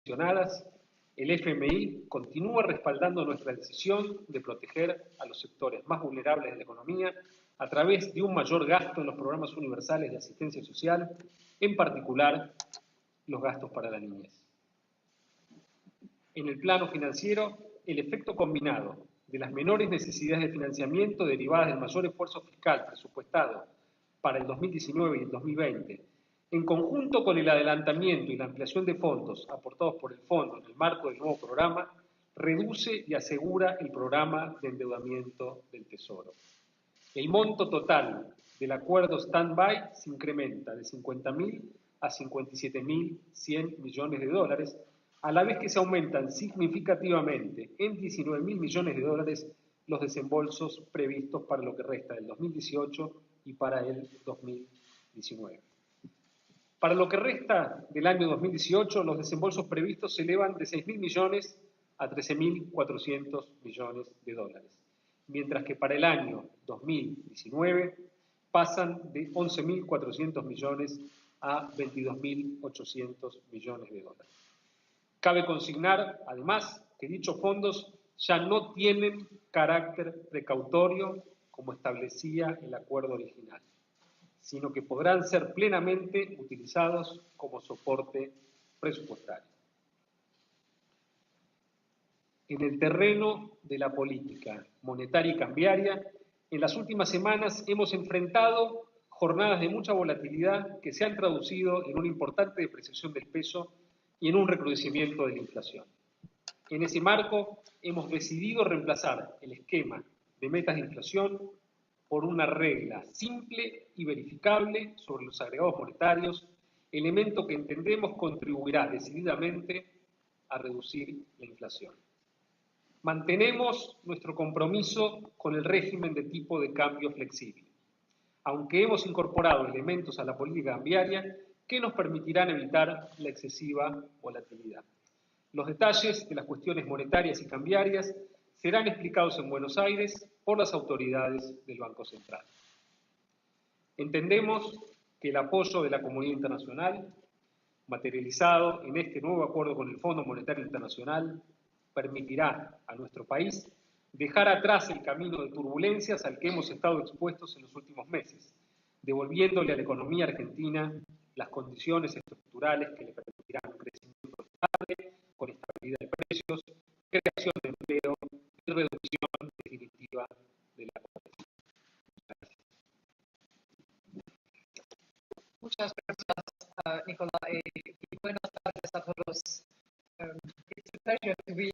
mencionadas, el FMI continúa respaldando nuestra decisión de proteger a los sectores más vulnerables de la economía a través de un mayor gasto en los programas universales de asistencia social, en particular los gastos para la niñez. En el plano financiero, el efecto combinado de las menores necesidades de financiamiento derivadas del mayor esfuerzo fiscal presupuestado para el 2019 y el 2020, en conjunto con el adelantamiento y la ampliación de fondos aportados por el Fondo en el marco del nuevo programa, reduce y asegura el programa de endeudamiento del Tesoro. El monto total del acuerdo stand-by se incrementa de 50.000 a 57.100 millones de dólares, a la vez que se aumentan significativamente en 19.000 millones de dólares los desembolsos previstos para lo que resta del 2018 y para el 2019. Para lo que resta del año 2018, los desembolsos previstos se elevan de 6.000 millones a 13.400 millones de dólares, mientras que para el año 2019 pasan de 11.400 millones a 22.800 millones de dólares. Cabe consignar, además, que dichos fondos ya no tienen carácter precautorio como establecía el acuerdo original, sino que podrán ser plenamente utilizados como soporte presupuestario. En el terreno de la política monetaria y cambiaria, en las últimas semanas hemos enfrentado jornadas de mucha volatilidad que se han traducido en una importante depreciación del peso y en un recrudecimiento de la inflación. En ese marco, hemos decidido reemplazar el esquema de metas de inflación por una regla simple y verificable sobre los agregados monetarios, elemento que entendemos contribuirá decididamente a reducir la inflación. Mantenemos nuestro compromiso con el régimen de tipo de cambio flexible, aunque hemos incorporado elementos a la política cambiaria que nos permitirán evitar la excesiva volatilidad. Los detalles de las cuestiones monetarias y cambiarias serán explicados en Buenos Aires por las autoridades del Banco Central. Entendemos que el apoyo de la comunidad internacional, materializado en este nuevo acuerdo con el Fondo Monetario Internacional, permitirá a nuestro país dejar atrás el camino de turbulencias al que hemos estado expuestos en los últimos meses, devolviéndole a la economía argentina las condiciones estructurales que le permitirán un crecimiento estable, con estabilidad de precios, creación de empleo y reducción definitiva de la pobreza. Muchas gracias, Nicolás, y buenas tardes a todos. It's a pleasure to be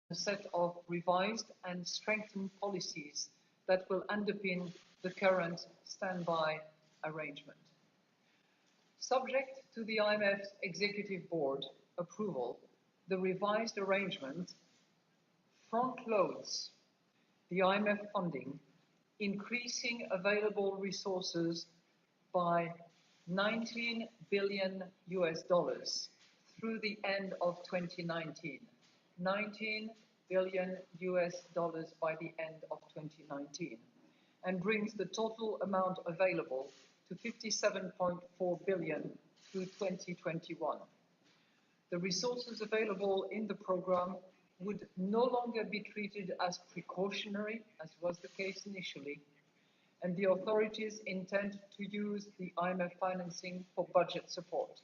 a set of revised and strengthened policies that will underpin the current standby arrangement. Subject to the IMF's Executive Board approval, the revised arrangement front-loads the IMF funding, increasing available resources by $19 billion through the end of 2019. $19 billion by the end of 2019, and brings the total amount available to $57.4 billion through 2021. The resources available in the program would no longer be treated as precautionary, as was the case initially, and the authorities intend to use the IMF financing for budget support.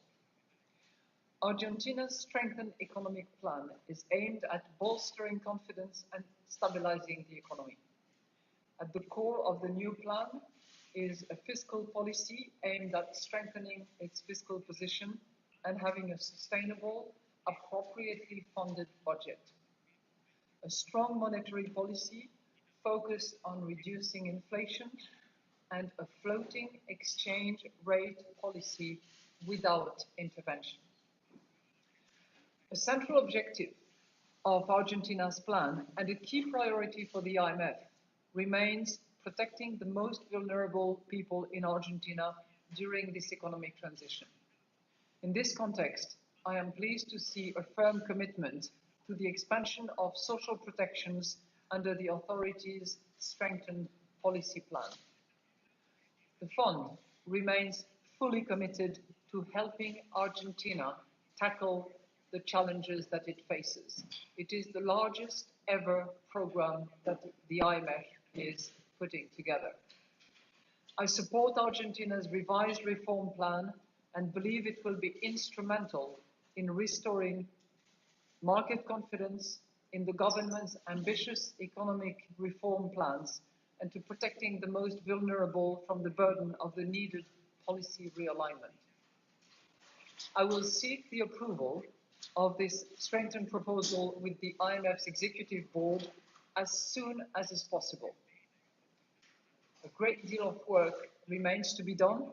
Argentina's strengthened economic plan is aimed at bolstering confidence and stabilizing the economy. At the core of the new plan is a fiscal policy aimed at strengthening its fiscal position and having a sustainable, appropriately funded budget. A strong monetary policy focused on reducing inflation and a floating exchange rate policy without intervention. A central objective of Argentina's plan and a key priority for the IMF remains protecting the most vulnerable people in Argentina during this economic transition. In this context, I am pleased to see a firm commitment to the expansion of social protections under the authorities' strengthened policy plan. The fund remains fully committed to helping Argentina tackle the challenges that it faces. It is the largest ever program that the IMF is putting together. I support Argentina's revised reform plan and believe it will be instrumental in restoring market confidence in the government's ambitious economic reform plans and to protecting the most vulnerable from the burden of the needed policy realignment. I will seek the approval of this strengthened proposal with the IMF's executive board as soon as is possible. A great deal of work remains to be done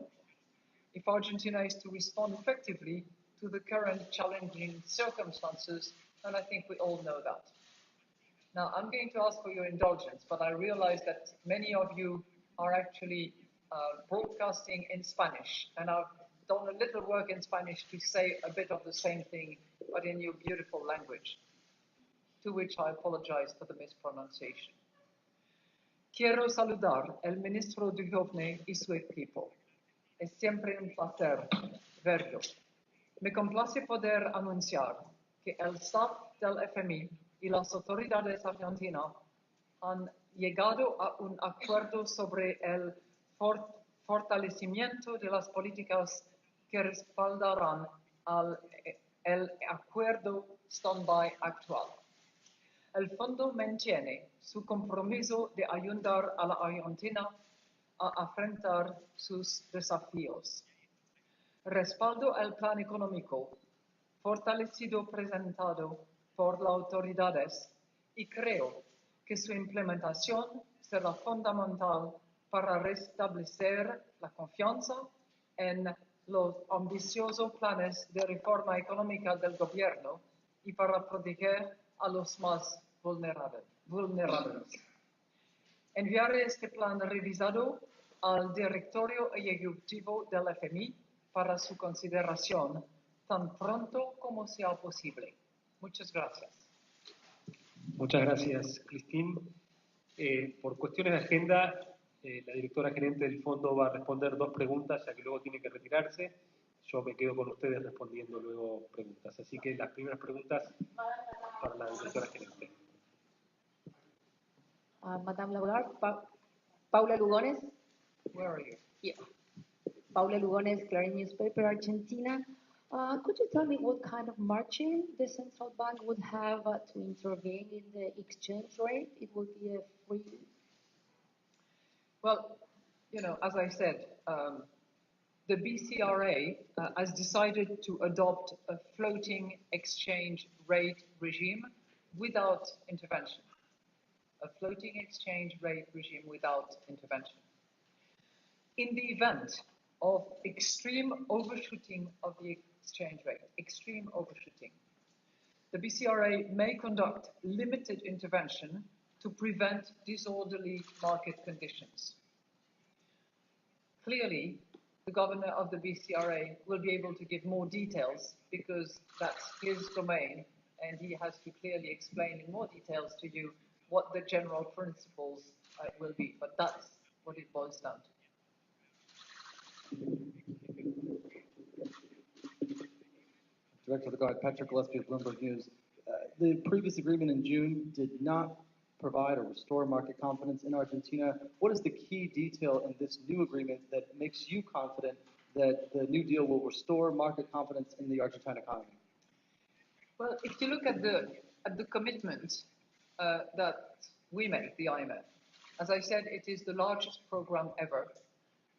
if Argentina is to respond effectively to the current challenging circumstances, and I think we all know that. Now, I'm going to ask for your indulgence, but I realize that many of you are actually broadcasting in Spanish, and I've done a little work in Spanish to say a bit of the same thing, but in your beautiful language, to which I apologize for the mispronunciation. Quiero saludar el ministro Duhovne y su equipo. Es siempre un placer verlo. Me complace poder anunciar que el staff del FMI y las autoridades argentinas han llegado a un acuerdo sobre el fortalecimiento de las políticas que respaldarán el acuerdo stand-by actual. El fondo mantiene su compromiso de ayudar a la Argentina a enfrentar sus desafíos. Respaldo al plan económico fortalecido presentado por las autoridades y creo que su implementación será fundamental para restablecer la confianza en los ambiciosos planes de reforma económica del gobierno y para proteger a los más vulnerables. Enviaré este plan revisado al directorio ejecutivo del FMI para su consideración tan pronto como sea posible. Muchas gracias. Muchas gracias, Christine. Por cuestiones de agenda, la directora gerente del fondo va a responder 2 preguntas, ya que luego tiene que retirarse. Yo me quedo con ustedes respondiendo luego preguntas. Así que las primeras preguntas para la directora gerente. Madame Lagarde, Paula Lugones. Where are you? Yeah. Paula Lugones, Clarín Newspaper, Argentina. Could you tell me what kind of margin the central bank would have to intervene in the exchange rate? It would be a free... Well, you know, as I said, the BCRA has decided to adopt a floating exchange rate regime without intervention. A floating exchange rate regime without intervention. In the event of extreme overshooting of the exchange rate, extreme overshooting, the BCRA may conduct limited intervention to prevent disorderly market conditions. Clearly, the governor of the BCRA will be able to give more details because that's his domain, and he has to clearly explain in more details to you what the general principles will be, but that's what it boils down to. Director of the Guard, Patrick Gillespie of Bloomberg News. The previous agreement in June did not provide or restore market confidence in Argentina. What is the key detail in this new agreement that makes you confident that the new deal will restore market confidence in the Argentine economy? Well, if you look at the commitment that we make, the IMF, as I said, it is the largest program ever.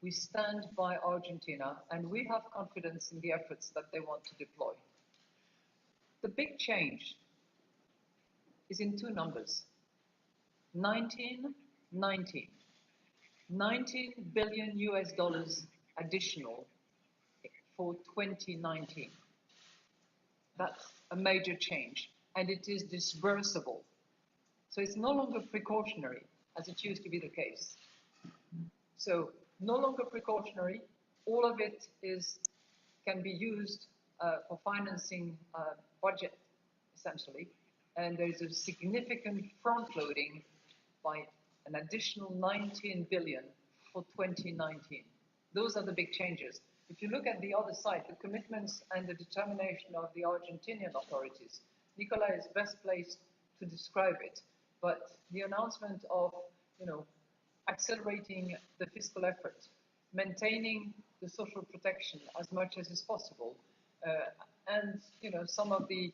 We stand by Argentina, and we have confidence in the efforts that they want to deploy. The big change is in 2 numbers. 19 billion US dollars additional for 2019. That's a major change, and it is disbursable. So it's no longer precautionary, as it used to be the case. So no longer precautionary, all of it can be used for financing budget, essentially, and there is a significant front-loading by an additional 19 billion for 2019. Those are the big changes. If you look at the other side, the commitments and the determination of the Argentinian authorities, Nicola is best placed to describe it, but the announcement of, accelerating the fiscal effort, maintaining the social protection as much as is possible, and some of the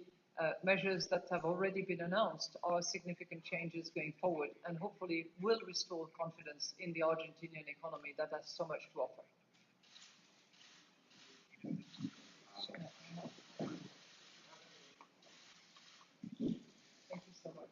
measures that have already been announced are significant changes going forward, and hopefully will restore confidence in the Argentinian economy that has so much to offer. Thank you so much.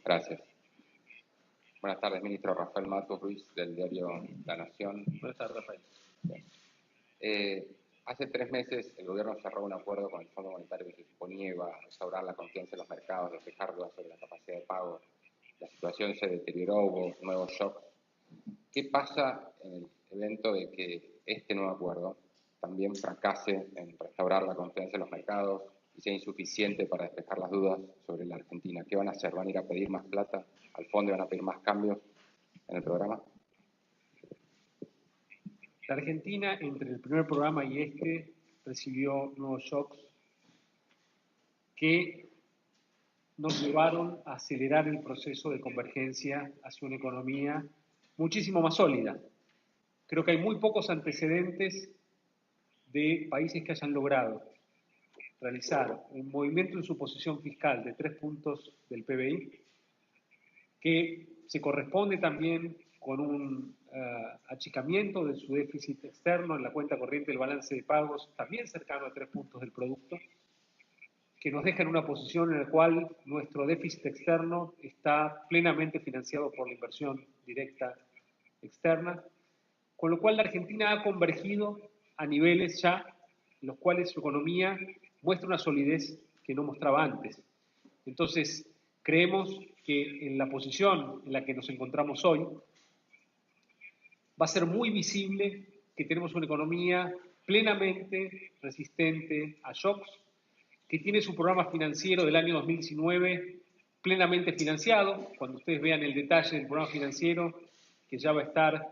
Gracias. Buenas tardes, ministro. Rafael Matos Ruiz, del diario La Nación. Buenas tardes, Rafael. Hace 3 meses el gobierno cerró un acuerdo con el Fondo Monetario que se suponía iba a restaurar la confianza en los mercados, despejar dudas sobre la capacidad de pago. La situación se deterioró, hubo nuevos shocks. ¿Qué pasa en el evento de que este nuevo acuerdo también fracase en restaurar la confianza en los mercados y sea insuficiente para despejar las dudas sobre la Argentina? ¿Qué van a hacer? ¿Van a ir a pedir más plata al fondo y van a pedir más cambios en el programa? La Argentina, entre el primer programa y este, recibió nuevos shocks que nos llevaron a acelerar el proceso de convergencia hacia una economía muchísimo más sólida. Creo que hay muy pocos antecedentes de países que hayan logrado realizar un movimiento en su posición fiscal de 3 puntos del PBI, que se corresponde también con un achicamiento de su déficit externo en la cuenta corriente del balance de pagos, también cercano a 3 puntos del producto, que nos deja en una posición en la cual nuestro déficit externo está plenamente financiado por la inversión directa externa, con lo cual la Argentina ha convergido a niveles ya en los cuales su economía muestra una solidez que no mostraba antes. Entonces, creemos que en la posición en la que nos encontramos hoy, va a ser muy visible que tenemos una economía plenamente resistente a shocks, que tiene su programa financiero del año 2019 plenamente financiado. Cuando ustedes vean el detalle del programa financiero, que ya va a estar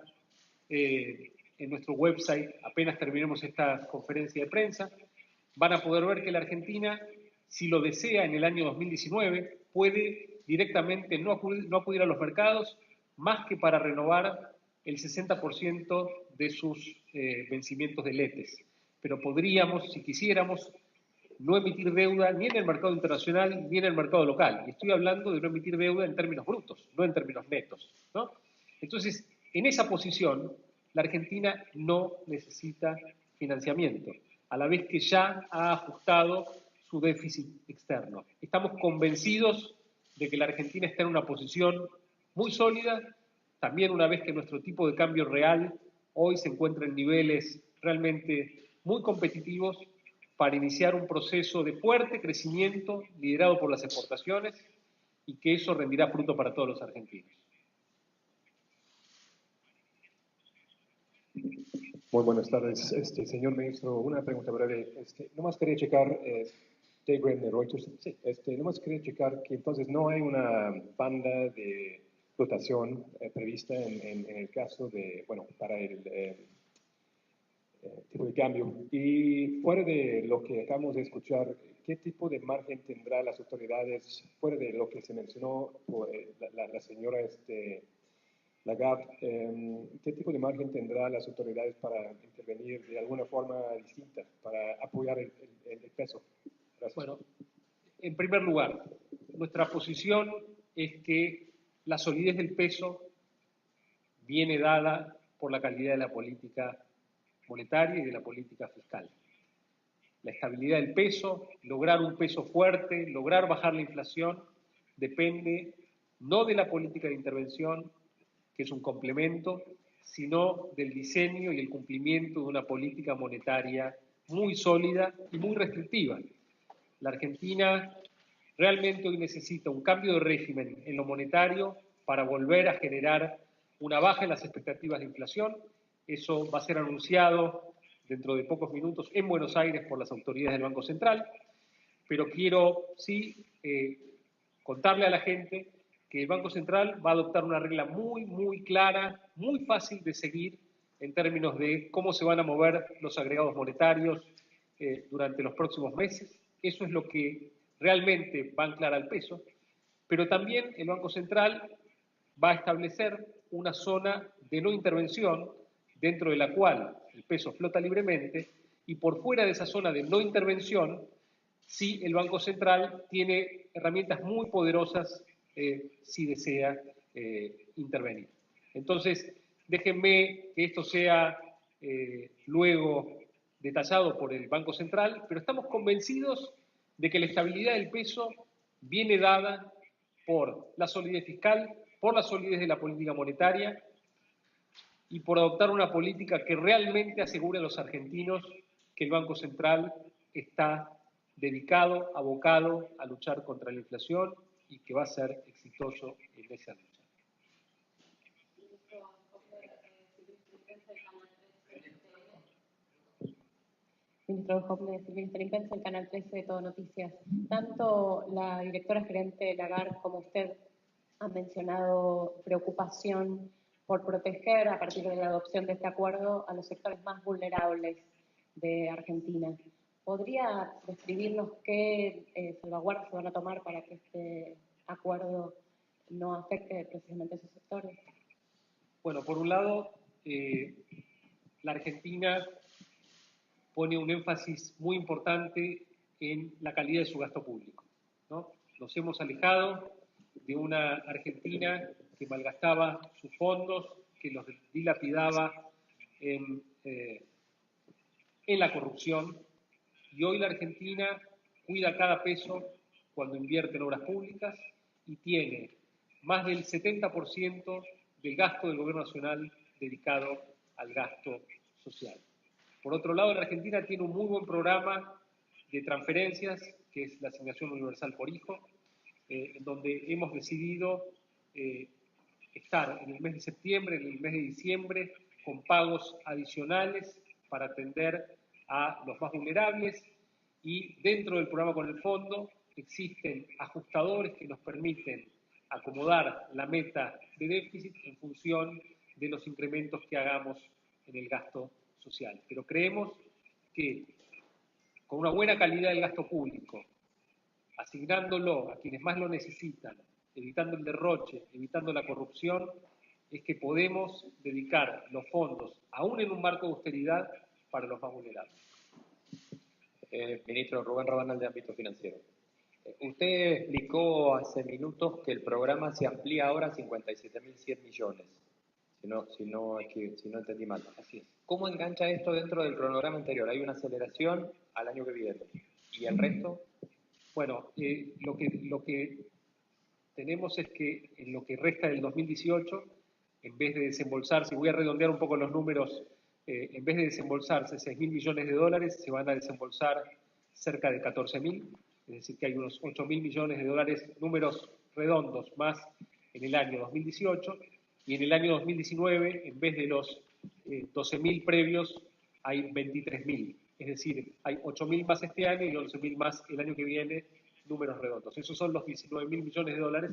en nuestro website apenas terminemos esta conferencia de prensa, van a poder ver que la Argentina, si lo desea en el año 2019, puede directamente no acudir a los mercados más que para renovar el 60% de sus vencimientos de letes. Pero podríamos, si quisiéramos, no emitir deuda ni en el mercado internacional ni en el mercado local. Y estoy hablando de no emitir deuda en términos brutos, no en términos netos, ¿no? Entonces, en esa posición, la Argentina no necesita financiamiento, a la vez que ya ha ajustado su déficit externo. Estamos convencidos de que la Argentina está en una posición muy sólida, también una vez que nuestro tipo de cambio real hoy se encuentra en niveles realmente muy competitivos para iniciar un proceso de fuerte crecimiento liderado por las exportaciones y que eso rendirá fruto para todos los argentinos. Muy buenas tardes, señor ministro. Una pregunta breve. Nomás quería checar, Dave Graham de Reuters, sí, nomás quería checar que entonces no hay una banda de dotación prevista en el caso de, bueno, para tipo de cambio. Y fuera de lo que acabamos de escuchar, ¿qué tipo de margen tendrán las autoridades, fuera de lo que se mencionó por la señora Lagarde, qué tipo de margen tendrán las autoridades para intervenir de alguna forma distinta, para apoyar el peso? Gracias. Bueno, en primer lugar, nuestra posición es que la solidez del peso viene dada por la calidad de la política monetaria y de la política fiscal. La estabilidad del peso, lograr un peso fuerte, lograr bajar la inflación, depende no de la política de intervención, que es un complemento, sino del diseño y el cumplimiento de una política monetaria muy sólida y muy restrictiva. La Argentina realmente hoy necesita un cambio de régimen en lo monetario para volver a generar una baja en las expectativas de inflación. Eso va a ser anunciado dentro de pocos minutos en Buenos Aires por las autoridades del Banco Central, pero quiero sí contarle a la gente que el Banco Central va a adoptar una regla muy clara, muy fácil de seguir en términos de cómo se van a mover los agregados monetarios durante los próximos meses. Eso es lo que realmente va a anclar al peso, pero también el Banco Central va a establecer una zona de no intervención dentro de la cual el peso flota libremente, y por fuera de esa zona de no intervención, sí el Banco Central tiene herramientas muy poderosas si desea intervenir. Entonces, déjenme que esto sea luego detallado por el Banco Central, pero estamos convencidos de que la estabilidad del peso viene dada por la solidez fiscal, por la solidez de la política monetaria y por adoptar una política que realmente asegure a los argentinos que el Banco Central está dedicado, abocado a luchar contra la inflación y que va a ser exitoso en esa lucha. Ministro Hoffner, Silvestre Impensa, el Canal 13 de Todo Noticias. Tanto la directora gerente Lagarde como usted han mencionado preocupación por proteger, a partir de la adopción de este acuerdo, a los sectores más vulnerables de Argentina. ¿Podría describirnos qué salvaguardas se van a tomar para que este acuerdo no afecte precisamente a esos sectores? Bueno, por un lado, la Argentina pone un énfasis muy importante en la calidad de su gasto público, ¿no? Nos hemos alejado de una Argentina que malgastaba sus fondos, que los dilapidaba en la corrupción, y hoy la Argentina cuida cada peso cuando invierte en obras públicas y tiene más del 70% del gasto del gobierno nacional dedicado al gasto social. Por otro lado, la Argentina tiene un muy buen programa de transferencias, que es la asignación universal por hijo, en donde hemos decidido estar en el mes de septiembre, en el mes de diciembre, con pagos adicionales para atender a los más vulnerables, y dentro del programa con el fondo existen ajustadores que nos permiten acomodar la meta de déficit en función de los incrementos que hagamos en el gasto social. Pero creemos que con una buena calidad del gasto público, asignándolo a quienes más lo necesitan, evitando el derroche, evitando la corrupción, es que podemos dedicar los fondos, aún en un marco de austeridad, para los más vulnerables. Ministro Rubén Rabanal, de Ámbito Financiero. Usted explicó hace minutos que el programa se amplía ahora a 57.100 millones, si no entendí mal. Así es. ¿Cómo engancha esto dentro del cronograma anterior? ¿Hay una aceleración al año que viene? ¿Y el resto? Bueno, lo que tenemos es que en lo que resta del 2018, en vez de desembolsarse, voy a redondear un poco los números, en vez de desembolsarse 6.000 millones de dólares, se van a desembolsar cerca de 14.000, es decir, que hay unos 8.000 millones de dólares, números redondos, más en el año 2018, y en el año 2019, en vez de los 12.000 previos, hay 23.000. Es decir, hay 8.000 más este año y 11.000 más el año que viene, números redondos. Esos son los 19.000 millones de dólares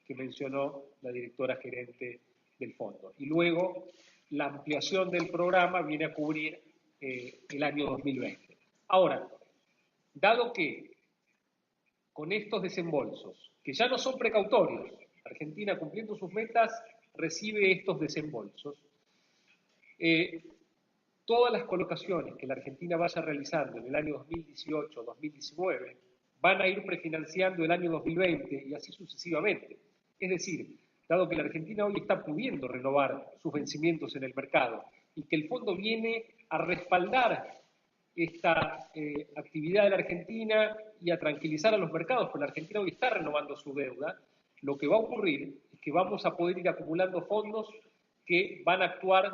que mencionó la directora gerente del fondo. Y luego, la ampliación del programa viene a cubrir el año 2020. Ahora, dado que con estos desembolsos, que ya no son precautorios, Argentina cumpliendo sus metas recibe estos desembolsos, todas las colocaciones que la Argentina vaya realizando en el año 2018-2019 van a ir prefinanciando el año 2020 y así sucesivamente. Es decir, dado que la Argentina hoy está pudiendo renovar sus vencimientos en el mercado y que el fondo viene a respaldar esta actividad de la Argentina y a tranquilizar a los mercados, porque la Argentina hoy está renovando su deuda, lo que va a ocurrir es que vamos a poder ir acumulando fondos que van a actuar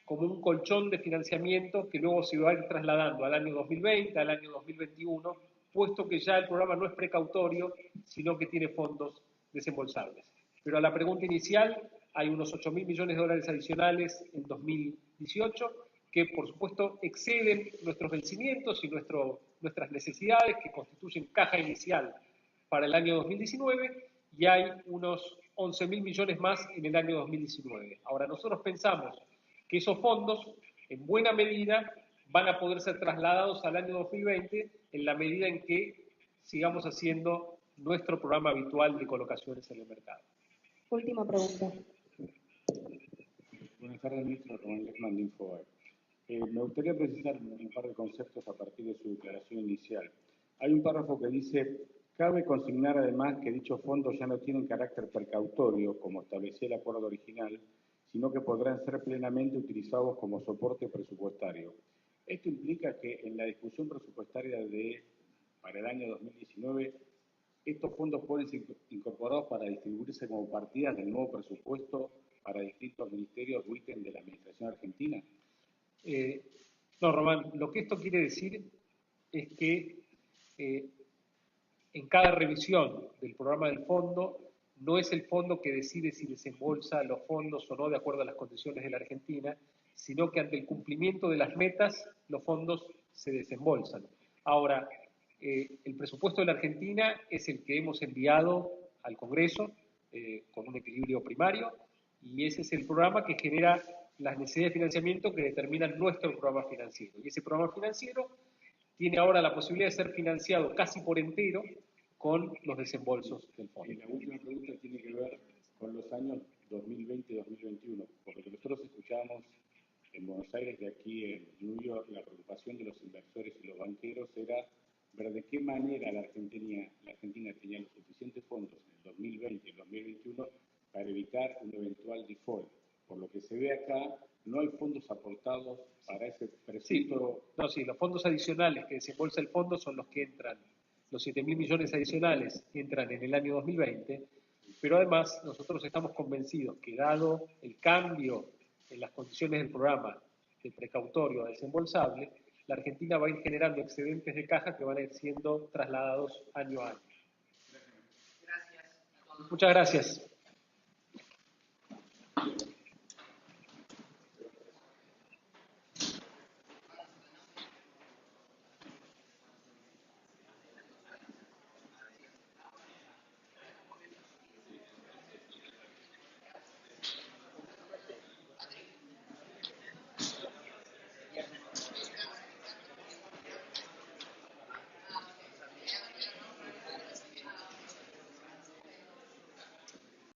como un colchón de financiamiento que luego se va a ir trasladando al año 2020, al año 2021, puesto que ya el programa no es precautorio, sino que tiene fondos desembolsables. Pero a la pregunta inicial, hay unos 8.000 millones de dólares adicionales en 2018, que por supuesto exceden nuestros vencimientos y nuestras necesidades, que constituyen caja inicial para el año 2019, y hay unos 11.000 millones más en el año 2019. Ahora, nosotros pensamos que esos fondos, en buena medida, van a poder ser trasladados al año 2020 en la medida en que sigamos haciendo nuestro programa habitual de colocaciones en el mercado. Última pregunta. Buenas tardes, ministro. Román Lechman, de Infobae. Me gustaría precisar un par de conceptos a partir de su declaración inicial. Hay un párrafo que dice: cabe consignar además que dichos fondos ya no tienen carácter precautorio, como establecía el acuerdo original, sino que podrán ser plenamente utilizados como soporte presupuestario. Esto implica que en la discusión presupuestaria para el año 2019, estos fondos pueden ser incorporados para distribuirse como partidas del nuevo presupuesto para distintos ministerios o ítems de la Administración Argentina. No, Román, lo que esto quiere decir es que en cada revisión del programa del fondo, no es el fondo que decide si desembolsa los fondos o no de acuerdo a las condiciones de la Argentina, sino que ante el cumplimiento de las metas, los fondos se desembolsan. Ahora, el presupuesto de la Argentina es el que hemos enviado al Congreso con un equilibrio primario, y ese es el programa que genera las necesidades de financiamiento que determinan nuestro programa financiero. Y ese programa financiero tiene ahora la posibilidad de ser financiado casi por entero con los desembolsos del fondo. Y la última pregunta tiene que ver con los años 2020 y 2021, porque nosotros escuchamos en Buenos Aires, de aquí en New York, la preocupación de los inversores y los banqueros era ver de qué manera la Argentina tenía los suficientes fondos en el 2020 y el 2021 para evitar un eventual default. Por lo que se ve acá, no hay fondos aportados para ese presunto... Sí, los fondos adicionales que desembolsa el fondo son los que entran, los 7.000 millones adicionales entran en el año 2020, pero además nosotros estamos convencidos que dado el cambio en las condiciones del programa de precautorio a desembolsable, la Argentina va a ir generando excedentes de caja que van a ir siendo trasladados año a año. Gracias a todos. Muchas gracias.